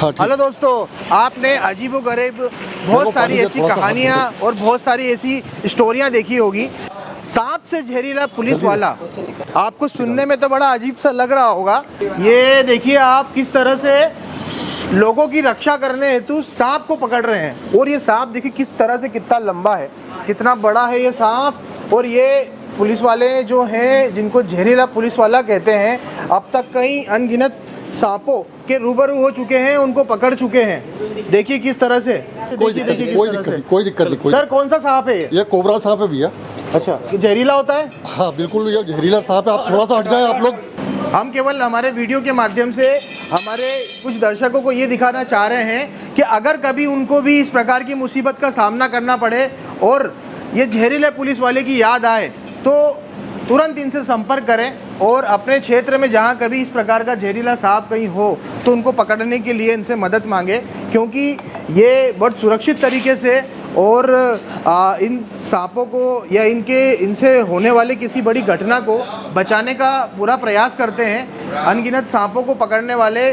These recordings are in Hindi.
हाँ, हेलो दोस्तों, आपने अजीबोगरीब बहुत सारी ऐसी कहानियाँ और बहुत सारी ऐसी स्टोरियाँ देखी होगी। सांप से जहरीला पुलिस वाला, आपको सुनने में तो बड़ा अजीब सा लग रहा होगा। ये देखिए आप किस तरह से लोगों की रक्षा करने हेतु सांप को पकड़ रहे हैं। और ये सांप देखिए किस तरह से कितना लंबा है, कितना बड़ा है ये सांप। और ये पुलिस वाले जो हैं, जिनको जहरीला पुलिस वाला कहते हैं, अब तक कई अनगिनत सांपों के रूबरू हो चुके हैं, उनको पकड़ चुके हैं। देखिए किस तरह से, कोई दिक्कत नहीं। सर कौन सा सांप है ये कोबरा सांप है भैया। अच्छा, ये जहरीला होता है? हाँ बिल्कुल, ये जहरीला सांप है। आप थोड़ा सा हट जाए आप लोग। हम केवल हमारे वीडियो के माध्यम से हमारे कुछ दर्शकों को ये दिखाना चाह रहे हैं कि अगर कभी उनको भी इस प्रकार की मुसीबत का सामना करना पड़े और ये जहरीले पुलिस वाले की याद आए तो तुरंत इनसे संपर्क करें। और अपने क्षेत्र में जहाँ कभी इस प्रकार का जहरीला सांप कहीं हो तो उनको पकड़ने के लिए इनसे मदद मांगे, क्योंकि ये बहुत सुरक्षित तरीके से और इन सांपों को या इनसे होने वाले किसी बड़ी घटना को बचाने का पूरा प्रयास करते हैं। अनगिनत सांपों को पकड़ने वाले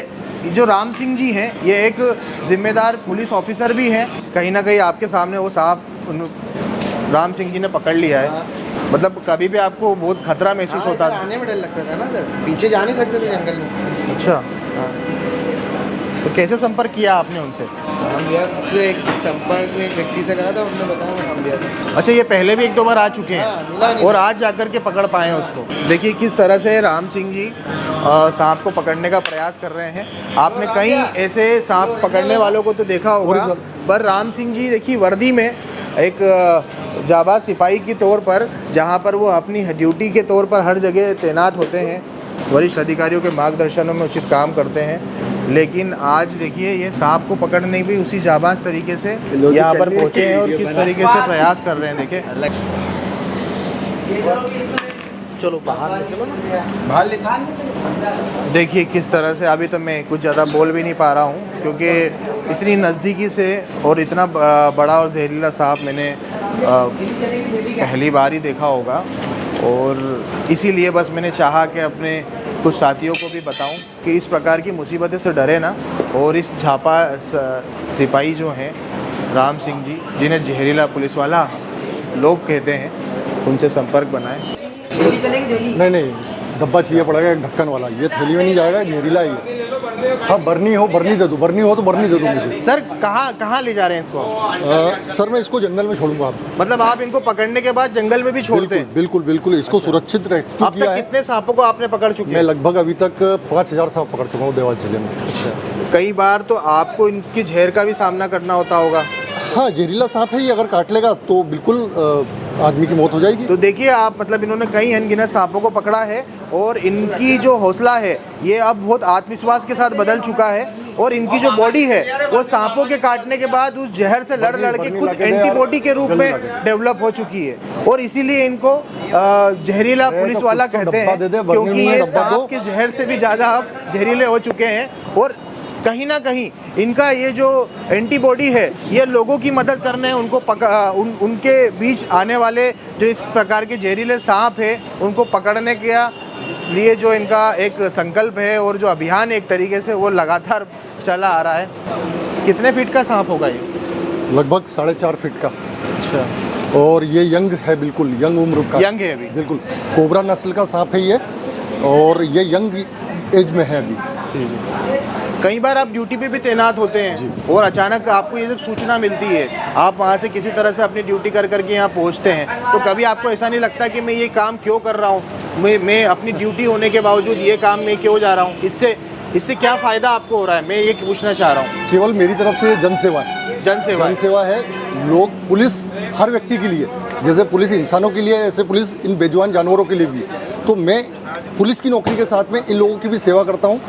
जो राम सिंह जी हैं, ये एक जिम्मेदार पुलिस ऑफिसर भी हैं। कहीं ना कहीं आपके सामने वो सांप राम सिंह जी ने पकड़ लिया है। मतलब कभी भी आपको बहुत खतरा महसूस होता था? आने में डर लगता था ना सर, पीछे जा नहीं सकते थे जंगल में। अच्छा, तो कैसे संपर्क किया आपने उनसे? हम तो एक संपर्क एक व्यक्ति से करा था, उन्होंने बताया हम दिया था। अच्छा, ये पहले भी एक दो बार आ चुके हैं? हाँ, मिला नहीं और आज जाकर के पकड़ पाए हैं उसको। देखिए किस तरह से राम सिंह जी सांप को पकड़ने का प्रयास कर रहे हैं। आपने कई ऐसे सांप पकड़ने वालों को तो देखा होगा, पर राम सिंह जी देखिए वर्दी में एक जाबाज सिपाही के तौर पर, जहां पर वो अपनी ड्यूटी के तौर पर हर जगह तैनात होते हैं, वरिष्ठ अधिकारियों के मार्गदर्शनों में उचित काम करते हैं। लेकिन आज देखिए ये सांप को पकड़ने भी उसी जाबाज तरीके से यहाँ पर पहुँचे हैं और किस तरीके से प्रयास कर रहे हैं। देखिए चलो बाहर देखिए किस तरह से। अभी तो मैं कुछ ज़्यादा बोल भी नहीं पा रहा हूँ, क्योंकि इतनी नज़दीकी से और इतना बड़ा और जहरीला सांप मैंने पहली बार ही देखा होगा। और इसीलिए बस मैंने चाहा कि अपने कुछ साथियों को भी बताऊं कि इस प्रकार की मुसीबतें से डरे ना, और इस झापा सिपाही जो हैं राम सिंह जी, जिन्हें जहरीला पुलिस वाला लोग कहते हैं, उनसे संपर्क बनाएं। नहीं, डब्बा चाहिए पड़ेगा ढक्कन वाला। ये थैली में नहीं जाएगा, जहरीला ही। हाँ बर्नी हो बर्नी दे दो, बर्नी हो तो बर्नी दे दो मुझे। सर कहाँ ले जा रहे हैं इनको? सर मैं इसको जंगल में छोड़ूंगा। आप मतलब आप इनको पकड़ने के बाद जंगल में भी छोड़ते हैं? बिल्कुल। इसको सुरक्षित रेस्क्यू किया है। कितने सांपों को आपने पकड़ चुके हैं? मैं लगभग अभी तक 5000 सांप पकड़ चुका हूँ देवास जिले में। कई बार तो आपको इनकी जहर का भी सामना करना होता होगा। हाँ, जहरीला सांप है ये, अगर काट लेगा तो बिल्कुल आदमी की मौत हो जाएगी। तो देखिए आप, मतलब इन्होंने कई अनगिनत सांपों को पकड़ा है और इनकी जो हौसला है ये अब बहुत आत्मविश्वास के साथ बदल चुका है। और इनकी जो बॉडी है वो सांपों के काटने के बाद उस जहर से लड़ के खुद एंटीबॉडी के रूप में डेवलप हो चुकी है। और इसीलिए इनको जहरीला पुलिस वाला कहते हैं, क्योंकि ये सांप के जहर से भी ज़्यादा अब जहरीले हो चुके हैं। और कहीं ना कहीं इनका ये जो एंटीबॉडी है ये लोगों की मदद करने, उनको उनके बीच आने वाले जो इस प्रकार के जहरीले सांप है उनको पकड़ने के लिए जो इनका एक संकल्प है और जो अभियान एक तरीके से वो लगातार चला आ रहा है। कितने फीट का सांप होगा ये? लगभग 4.5 फीट का। अच्छा। और ये यंग है, बिल्कुल यंग उम्र का। यंग है अभी? बिल्कुल, कोबरा नस्ल का सांप है ये, और ये यंग एज में है अभी। कई बार आप ड्यूटी पे भी तैनात होते हैं और अचानक आपको ये सब सूचना मिलती है, आप वहाँ से किसी तरह से अपनी ड्यूटी कर करके यहाँ पहुँचते हैं, तो कभी आपको ऐसा नहीं लगता कि मैं ये काम क्यों कर रहा हूँ, मैं अपनी ड्यूटी होने के बावजूद ये काम मैं क्यों जा रहा हूँ? इससे क्या फ़ायदा आपको हो रहा है, मैं ये पूछना चाह रहा हूँ। केवल मेरी तरफ से जनसेवा है। जनसेवा है। लोग, पुलिस हर व्यक्ति के लिए, जैसे पुलिस इंसानों के लिए ऐसे पुलिस इन बेजुबान जानवरों के लिए भी। तो मैं पुलिस की नौकरी के साथ में इन लोगों की भी सेवा करता हूँ।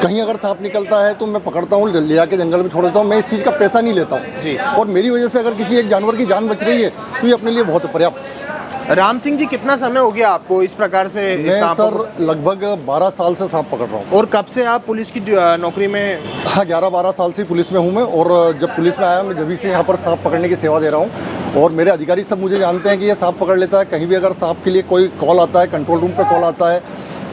कहीं अगर सांप निकलता है तो मैं पकड़ता हूँ, ले जाके जंगल में छोड़ देता हूँ। मैं इस चीज़ का पैसा नहीं लेता हूँ, और मेरी वजह से अगर किसी एक जानवर की जान बच रही है तो ये अपने लिए बहुत पर्याप्त। राम सिंह जी, कितना समय हो गया आपको इस प्रकार से? मैं सर लगभग 12 साल से सांप पकड़ रहा हूँ। और कब से आप पुलिस की नौकरी में? हाँ, 11-12 साल से पुलिस में हूँ मैं। और जब पुलिस में आया मैं जब से यहाँ पर सांप पकड़ने की सेवा दे रहा हूँ। और मेरे अधिकारी सब मुझे जानते हैं कि ये सांप पकड़ लेता है। कहीं भी अगर सांप के लिए कोई कॉल आता है, कंट्रोल रूम पर कॉल आता है,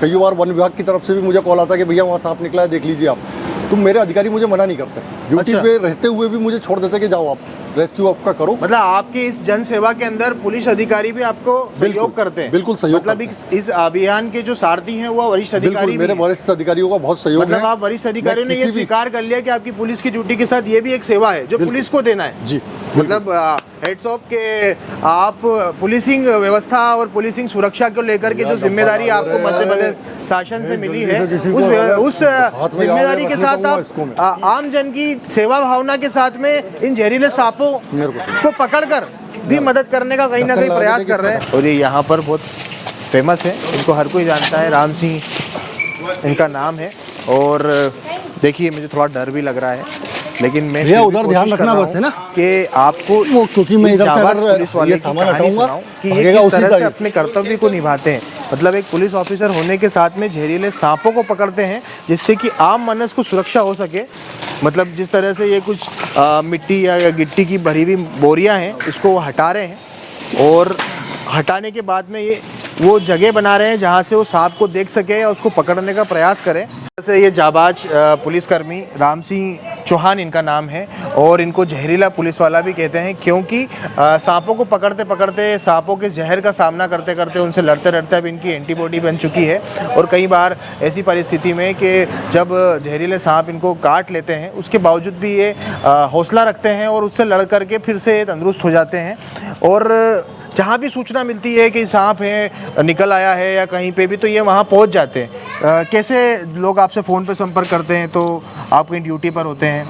कई बार वन विभाग की तरफ से भी मुझे कॉल आता है कि भैया वहाँ सांप निकला है, देख लीजिए आप। तो मेरे अधिकारी मुझे मना नहीं करते, ड्यूटी अच्छा। पे रहते हुए भी मुझे छोड़ देते कि जाओ आप रेस्क्यू आपका करो। मतलब आपकी इस जन सेवा के अंदर पुलिस अधिकारी भी आपको सहयोग करते हैं? बिल्कुल सहयोग मतलब इस अभियान के जो सारथी हैं वो वरिष्ठ अधिकारी बिल्कुल, मेरे भी हैं? वरिष्ठ अधिकारियों का बहुत सहयोग है। मतलब आप वरिष्ठ अधिकारियों ने ये स्वीकार कर लिया कि आपकी पुलिस की ड्यूटी के साथ ये भी एक सेवा है जो पुलिस को देना है? जी, मतलब हेड्स ऑफ के आप पुलिसिंग व्यवस्था और पुलिसिंग सुरक्षा को लेकर के जो जिम्मेदारी आपको मध्य प्रदेश शासन से मिली है, उस जिम्मेदारी के साथ आप आम जन की सेवा भावना के साथ में इन जहरीले सांपों को पकड़कर भी मदद करने का कहीं ना कहीं प्रयास कर रहे हैं। और ये यहाँ पर बहुत फेमस है, इनको हर कोई जानता है, राम सिंह इनका नाम है। और देखिए मुझे थोड़ा डर भी लग रहा है, लेकिन मैं भैया उधर ध्यान रखना बस है ना कि आपको वो, क्योंकि मैं इधर से अगर पुलिस वाले ये की सामान कहानी हटाऊंगा सुनाऊं कि ये भागेगा किस उसी तरह का से ही। अपने कर्तव्य को निभाते हैं। मतलब एक पुलिस ऑफिसर होने के साथ में जहरीले सांपों को पकड़ते हैं जिससे कि आम मानस को सुरक्षा हो सके। मतलब जिस तरह से ये कुछ मिट्टी या गिट्टी की भरी हुई बोरियां हैं, इसको वो हटा रहे हैं और हटाने के बाद में ये वो जगह बना रहे हैं जहाँ से वो सांप को देख सके या उसको पकड़ने का प्रयास करें। जैसे ये जाबाज पुलिसकर्मी राम सिंह चौहान इनका नाम है और इनको जहरीला पुलिस वाला भी कहते हैं, क्योंकि सांपों को पकड़ते पकड़ते, सांपों के जहर का सामना करते करते, उनसे लड़ते लड़ते अब इनकी एंटीबॉडी बन चुकी है। और कई बार ऐसी परिस्थिति में कि जब जहरीले सांप इनको काट लेते हैं उसके बावजूद भी ये हौसला रखते हैं और उससे लड़ करके फिर से तंदुरुस्त हो जाते हैं। और जहाँ भी सूचना मिलती है कि सांप है निकल आया है या कहीं पे भी, तो ये वहाँ पहुँच जाते हैं। कैसे लोग आपसे फ़ोन पे संपर्क करते हैं तो आप कहीं ड्यूटी पर होते हैं?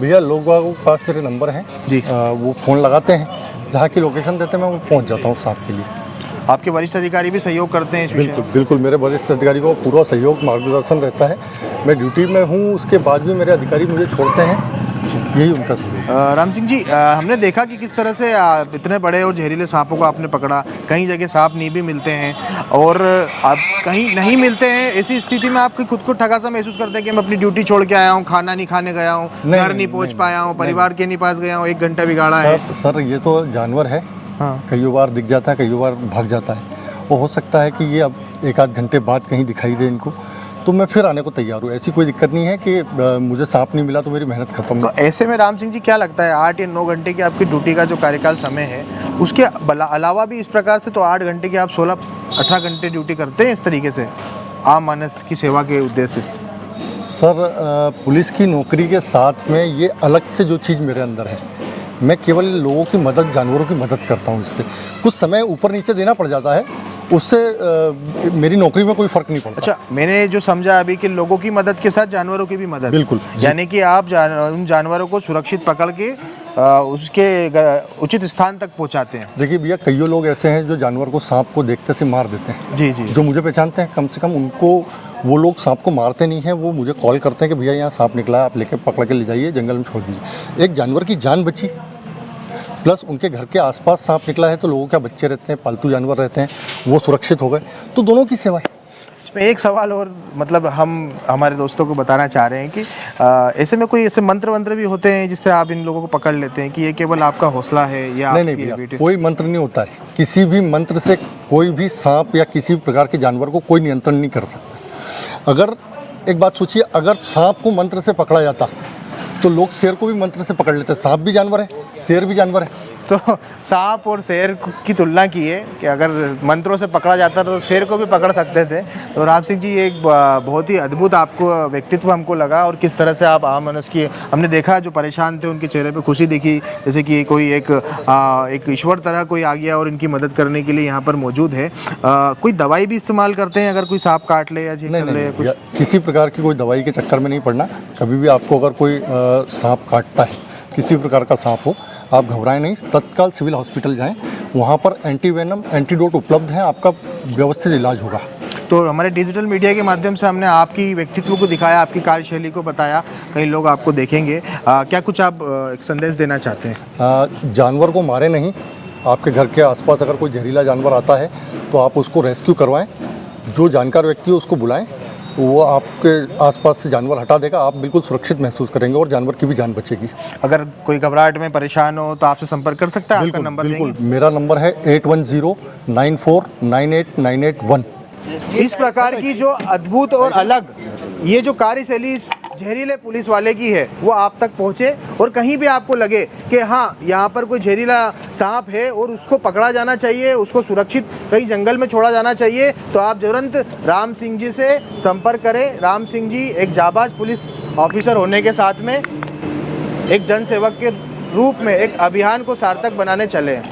भैया लोगों के पास मेरे नंबर हैं जी। वो फ़ोन लगाते हैं, जहाँ की लोकेशन देते हैं मैं वो पहुँच जाता हूँ सांप के लिए। आपके वरिष्ठ अधिकारी भी सहयोग करते हैं इस विषय में? बिल्कुल बिल्कुल, मेरे वरिष्ठ अधिकारी को पूरा सहयोग मार्गदर्शन रहता है। मैं ड्यूटी में हूँ, उसके बाद भी मेरे अधिकारी मुझे छोड़ते हैं, यही उनका सहयोग। राम सिंह जी, हमने देखा कि किस तरह से इतने बड़े और जहरीले सांपों को आपने पकड़ा। कई जगह सांप नहीं भी मिलते हैं और आप कहीं नहीं मिलते हैं, ऐसी स्थिति में आप खुद को ठगा सा महसूस करते हैं कि मैं अपनी ड्यूटी छोड़ के आया हूँ, खाना नहीं खाने गया हूँ, घर नहीं पहुँच पाया हूँ, परिवार के नहीं पास गया हूँ, 1 घंटा बिगाड़ा है? सर ये तो जानवर है, हाँ। कई बार दिख जाता है, कई बार भाग जाता है। वो हो सकता है कि ये अब 1-8 घंटे बाद कहीं दिखाई दे इनको, तो मैं फिर आने को तैयार हूँ। ऐसी कोई दिक्कत नहीं है कि मुझे सांप नहीं मिला तो मेरी मेहनत खत्म। तो ऐसे में राम सिंह जी क्या लगता है 8 या 9 घंटे की आपकी ड्यूटी का जो कार्यकाल समय है, उसके अलावा भी इस प्रकार से तो 8 घंटे की आप 16-18 घंटे ड्यूटी करते हैं इस तरीके से आम मानस की सेवा के उद्देश्य से? सर पुलिस की नौकरी के साथ में ये अलग से जो चीज़ मेरे अंदर है, मैं केवल लोगों की मदद, जानवरों की मदद करता हूँ। इससे कुछ समय ऊपर नीचे देना पड़ जाता है, उससे मेरी नौकरी में कोई फ़र्क नहीं पड़ता। अच्छा, मैंने जो समझा अभी कि लोगों की मदद के साथ जानवरों की भी मदद। बिल्कुल, यानी कि आप उन जानवरों को सुरक्षित पकड़ के उसके उचित स्थान तक पहुंचाते हैं। देखिए भैया, कई लोग ऐसे हैं जो जानवर को, सांप को देखते से मार देते हैं। जी जी। जो मुझे पहचानते हैं, कम से कम उनको, वो लोग सांप को मारते नहीं हैं, वो मुझे कॉल करते हैं कि भैया यहाँ सांप निकला है, आप लेके पकड़ के ले जाइए, जंगल में छोड़ दीजिए। एक जानवर की जान बची, प्लस उनके घर के आसपास सांप निकला है तो लोगों के बच्चे रहते हैं, पालतू जानवर रहते हैं, वो सुरक्षित हो गए, तो दोनों की सेवा है। इसमें एक सवाल और, मतलब हम हमारे दोस्तों को बताना चाह रहे हैं कि ऐसे में कोई ऐसे मंत्र भी होते हैं जिससे आप इन लोगों को पकड़ लेते हैं कि ये केवल आपका हौसला है या नहीं भैया, कोई मंत्र नहीं होता है। किसी भी मंत्र से कोई भी सांप या किसी प्रकार के जानवर को कोई नियंत्रण नहीं कर सकता। अगर एक बात सोचिए, अगर सांप को मंत्र से पकड़ा जाता तो लोग शेर को भी मंत्र से पकड़ लेते। सांप भी जानवर है, शेर भी जानवर है। तो सांप और शेर की तुलना की है कि अगर मंत्रों से पकड़ा जाता तो शेर को भी पकड़ सकते थे। तो राम सिंह जी, एक बहुत ही अद्भुत आपको व्यक्तित्व हमको लगा और किस तरह से आप आम मानस की, हमने देखा जो परेशान थे उनके चेहरे पे खुशी दिखी, जैसे कि कोई एक ईश्वर तरह कोई आ गया और इनकी मदद करने के लिए यहाँ पर मौजूद है। कोई दवाई भी इस्तेमाल करते हैं अगर कोई सांप काट ले या नहीं, किसी प्रकार की कोई दवाई के चक्कर में नहीं पड़ना। कभी भी आपको अगर कोई सांप काटता है, किसी प्रकार का सांप हो, आप घबराएं नहीं, तत्काल सिविल हॉस्पिटल जाएं, वहाँ पर एंटीवेनम, एंटीडोट उपलब्ध है, आपका व्यवस्थित इलाज होगा। तो हमारे डिजिटल मीडिया के माध्यम से हमने आपकी व्यक्तित्व को दिखाया, आपकी कार्यशैली को बताया, कई लोग आपको देखेंगे। क्या कुछ आप एक संदेश देना चाहते हैं? जानवर को मारे नहीं, आपके घर के आसपास अगर कोई जहरीला जानवर आता है तो आप उसको रेस्क्यू करवाएं, जो जानकार व्यक्ति हो उसको बुलाएं, वो आपके आसपास से जानवर हटा देगा, आप बिल्कुल सुरक्षित महसूस करेंगे और जानवर की भी जान बचेगी। अगर कोई घबराहट में परेशान हो तो आपसे संपर्क कर सकता है? आपका नंबर बिल्कुल, मेरा नंबर है 8109498981। इस प्रकार की जो अद्भुत और अलग ये जो कार्यशैली इस जहरीले पुलिस वाले की है वो आप तक पहुँचे, और कहीं भी आपको लगे कि हाँ यहाँ पर कोई जहरीला सांप है और उसको पकड़ा जाना चाहिए, उसको सुरक्षित कहीं जंगल में छोड़ा जाना चाहिए, तो आप तुरंत राम सिंह जी से संपर्क करें। राम सिंह जी एक जाबाज पुलिस ऑफिसर होने के साथ में एक जनसेवक के रूप में एक अभियान को सार्थक बनाने चले हैं।